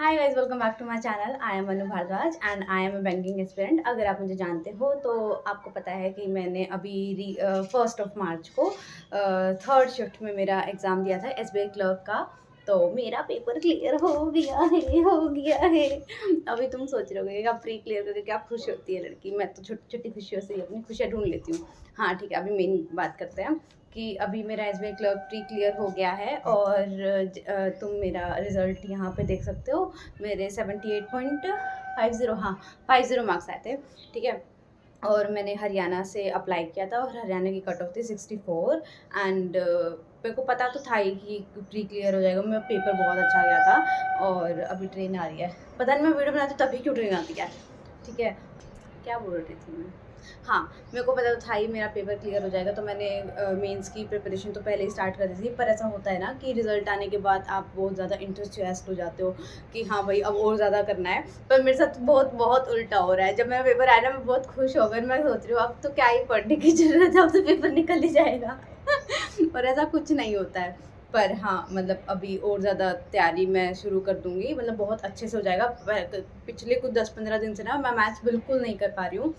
Hi guys, welcome back to my channel. I am Anu Bhardwaj and I am a banking aspirant. अगर आप मुझे जानते हो तो आपको पता है कि मैंने अभी 1 मार्च को थर्ड शिफ्ट में मेरा एग्ज़ाम दिया था एसबीआई क्लर्क का। तो मेरा पेपर क्लियर हो गया है। अभी तुम सोच रहे होगे कि आप प्री क्लियर करके क्या खुश होती है लड़की। मैं तो छोटी छोटी खुशियों से ही अपनी खुशियाँ ढूंढ लेती हूँ। हाँ ठीक है, अभी मेन बात करते हैं कि अभी मेरा एसबीआई क्लर्क प्री क्लियर हो गया है और तुम मेरा रिज़ल्ट यहाँ पे देख सकते हो। मेरे 78.50, हाँ 50 मार्क्स आए थे। ठीक है, और मैंने हरियाणा से अप्लाई किया था और हरियाणा की कट ऑफ थी 64। एंड मेरे को पता तो था ही कि प्री क्लियर हो जाएगा। मेरा पेपर बहुत अच्छा गया था। और अभी ट्रेन आ रही है, पता नहीं मैं वीडियो बनाती हूँ तभी क्यों ट्रेन आती है। ठीक है, क्या बोल रही थी मैं? हाँ, मेरे को पता तो था ही मेरा पेपर क्लियर हो जाएगा, तो मैंने मेंस की प्रिपरेशन तो पहले ही स्टार्ट कर दी थी। पर ऐसा होता है ना कि रिजल्ट आने के बाद आप बहुत ज़्यादा इंटरेस्ट हो जाते हो कि हाँ भाई अब और ज़्यादा करना है। पर मेरे साथ बहुत बहुत उल्टा हो रहा है। जब मेरा पेपर आया ना, मैं बहुत खुश हो गई। मैं सोच रही हूँ अब तो क्या ही पढ़ने की ज़रूरत है, अब तो पेपर निकल ही जाएगा। और ऐसा कुछ नहीं होता है। पर हाँ, मतलब अभी और ज़्यादा तैयारी मैं शुरू कर दूँगी, मतलब बहुत अच्छे से हो जाएगा। पिछले कुछ 10-15 दिन से ना मैं मैथ्स बिल्कुल नहीं कर पा रही हूँ।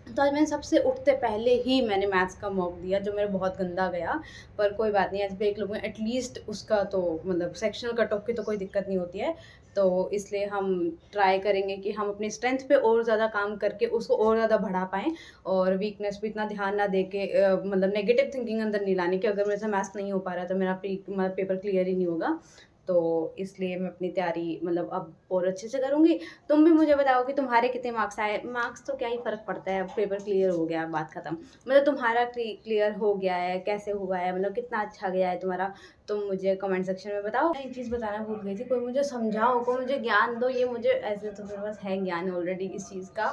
तो आज मैंने सबसे उठते पहले ही मैंने मैथ्स का मॉक दिया, जो मेरा बहुत गंदा गया। पर कोई बात नहीं, एसबीआई के लोगों में एटलीस्ट उसका तो मतलब सेक्शनल कट ऑफ की तो कोई दिक्कत नहीं होती है। तो इसलिए हम ट्राई करेंगे कि हम अपनी स्ट्रेंथ पे और ज़्यादा काम करके उसको और ज़्यादा बढ़ा पाएँ। और वीकनेस पे इतना ध्यान ना दे के मतलब नेगेटिव थिंकिंग अंदर नहीं लानी कि अगर मेरे से मैथ्स नहीं हो पा रहा तो मेरा पेपर क्लियर ही नहीं होगा। तो इसलिए मैं अपनी तैयारी मतलब अब और अच्छे से करूँगी। तुम भी मुझे बताओ कि तुम्हारे कितने मार्क्स आए। मार्क्स तो क्या ही फ़र्क पड़ता है, पेपर क्लियर हो गया, बात ख़त्म। मतलब तुम्हारा क्लियर हो गया है, कैसे हुआ है, मतलब कितना अच्छा गया है तुम्हारा। तुम मुझे कमेंट सेक्शन में बताओ। मैं एक चीज़ बताना भूल गई थी, कोई मुझे समझाओ, कोई मुझे ज्ञान दो। ये मुझे ऐसे तो मेरे पास है ज्ञान ऑलरेडी इस चीज़ का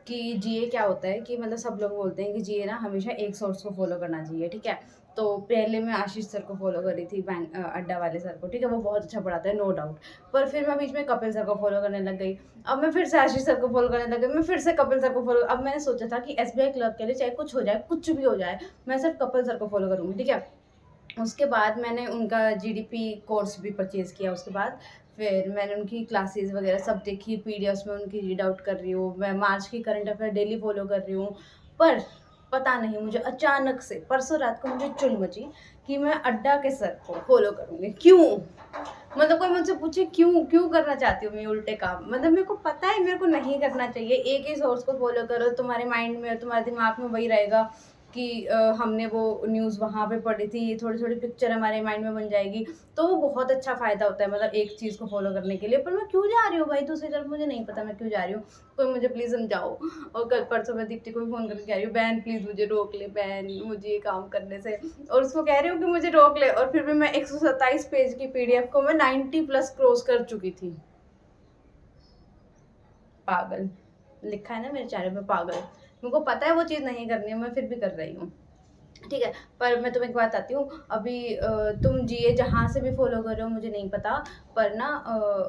कि जीए क्या होता है। कि मतलब सब लोग बोलते हैं कि जीए ना हमेशा एक सोर्स को फॉलो करना चाहिए। ठीक है, तो पहले मैं आशीष सर को फॉलो कर रही थी, अड्डा वाले सर को। ठीक है, वो बहुत अच्छा पढ़ाते हैं, नो डाउट। पर फिर मैं बीच में कपिल सर को फॉलो करने लग गई। अब मैं फिर से आशीष सर को फॉलो करने लग गई, मैं फिर से कपिल सर को फॉलो। अब मैंने सोचा था कि एसबीआई क्लब के लिए चाहे कुछ हो जाए, कुछ भी हो जाए, मैं सिर्फ कपिल सर को फॉलो करूँगी। ठीक है, उसके बाद मैंने उनका जीडीपी कोर्स भी परचेज़ किया। उसके बाद फिर मैंने उनकी क्लासेस वगैरह सब देखी, पीडीएफ्स में उनकी रीड आउट कर रही हूँ। मैं मार्च की करंट अफेयर डेली फॉलो कर रही हूँ। पर पता नहीं मुझे अचानक से परसों रात को मुझे चुल मची कि मैं अड्डा के सर को फॉलो करूँगी। क्यों? मतलब कोई मुझसे पूछे क्यों क्यों करना चाहती हूँ मैं उल्टे काम। मतलब मेरे को पता है मेरे को नहीं करना चाहिए। एक ही सोर्स को फॉलो करो, तुम्हारे माइंड में तुम्हारे दिमाग में वही रहेगा कि हमने वो न्यूज़ वहाँ पे पढ़ी थी, ये थोड़ी थोड़ी पिक्चर हमारे माइंड में बन जाएगी। तो वो बहुत अच्छा फ़ायदा होता है मतलब एक चीज़ को फॉलो करने के लिए। पर मैं क्यों जा रही हूँ भाई दूसरी तरफ, मुझे नहीं पता मैं क्यों जा रही हूँ। कोई मुझे प्लीज़ समझाओ। और कल परसों मैं दीप्ति को भी फ़ोन करके कह रही हूँ, बहन प्लीज़ मुझे रोक ले, बहन मुझे ये काम करने से। और उसको कह रही हूँ कि मुझे रोक ले, और फिर भी मैं 127 पेज की पीडीएफ को मैं 90 प्लस क्रॉस कर चुकी थी। पागल लिखा है ना मेरे चैनल पे, पागल। मेरे को पता है वो चीज़ नहीं करनी है, मैं फिर भी कर रही हूँ। ठीक है, पर मैं तुम्हें एक बात बताती हूँ। अभी तुम जीए जहाँ से भी फॉलो कर रहे हो मुझे नहीं पता। पर ना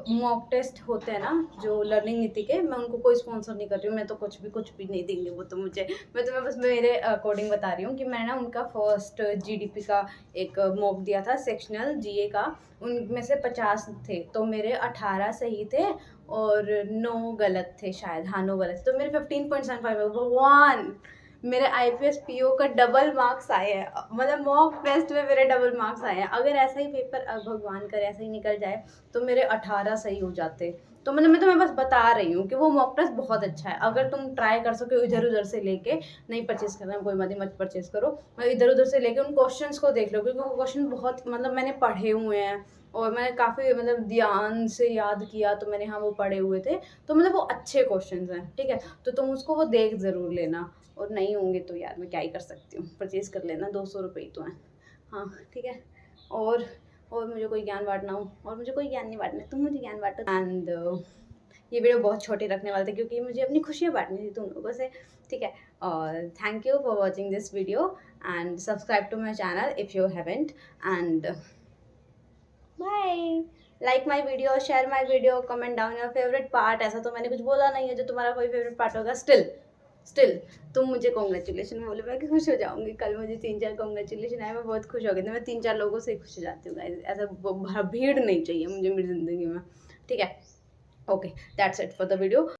मॉक टेस्ट होते हैं ना जो लर्निंग नीति के, मैं उनको कोई स्पॉन्सर नहीं कर रही हूँ। मैं तो कुछ भी नहीं देंगे वो तो मुझे। मैं तुम्हें बस मेरे अकॉर्डिंग बता रही हूँ कि मैं ना उनका फर्स्ट जीडीपी का एक मॉक दिया था, सेक्शनल जीए का। उनमें से 50 थे तो मेरे 18 सही थे और 9 गलत थे शायद। हाँ 9 गलत थे, तो मेरे 15.75 भगवान। मेरे आईपीएस पीओ का डबल मार्क्स आए हैं। मतलब मॉक टेस्ट में मेरे डबल मार्क्स आए हैं। अगर ऐसा ही पेपर भगवान करे ऐसा ही निकल जाए तो मेरे 18 सही हो जाते। तो मतलब मैं तुम्हें बस बता रही हूँ कि वो मॉक टेस्ट बहुत अच्छा है। अगर तुम ट्राई कर सको इधर उधर से लेके, नहीं परचेज करना कोई मत परचेज करो, मैं इधर उधर से लेके उन क्वेश्चंस को देख लो, क्योंकि वो क्वेश्चन बहुत मतलब मैंने पढ़े हुए हैं और मैंने काफ़ी मतलब ध्यान से याद किया। तो मैंने हाँ वो पढ़े हुए थे, तो मतलब वो अच्छे क्वेश्चंस हैं। ठीक है, तो तुम उसको वो देख ज़रूर लेना। और नहीं होंगे तो यार मैं क्या ही कर सकती हूँ, परचेज़ कर लेना, 200 रुपये ही तो हैं। हाँ ठीक है। और और मुझे कोई ज्ञान बांटना हो, और मुझे कोई ज्ञान नहीं बांटना, तुम मुझे ज्ञान बांटो। एंड ये वीडियो बहुत छोटे रखने वाले थे क्योंकि मुझे अपनी खुशियाँ बांटनी थी तुम लोगों से। ठीक है, और thank you for watching this video and subscribe to my channel if you haven't. And bye. Like my video, share my video, comment down your favourite part. ऐसा तो मैंने कुछ बोला नहीं है जो तुम्हारा कोई फेवरेट पार्ट होगा। स्टिल तुम मुझे कॉन्ग्रेचुलेशन बोले मैं खुश हो जाऊंगी। कल मुझे 3-4 कॉन्ग्रेचुलेशन आए, मैं बहुत खुश हो गई थी। मैं 3-4 लोगों से खुश हो जाती हूँ गाइस। ऐसा भीड़ नहीं चाहिए मुझे मेरी ज़िंदगी में। ठीक है, okay, that's it for the video.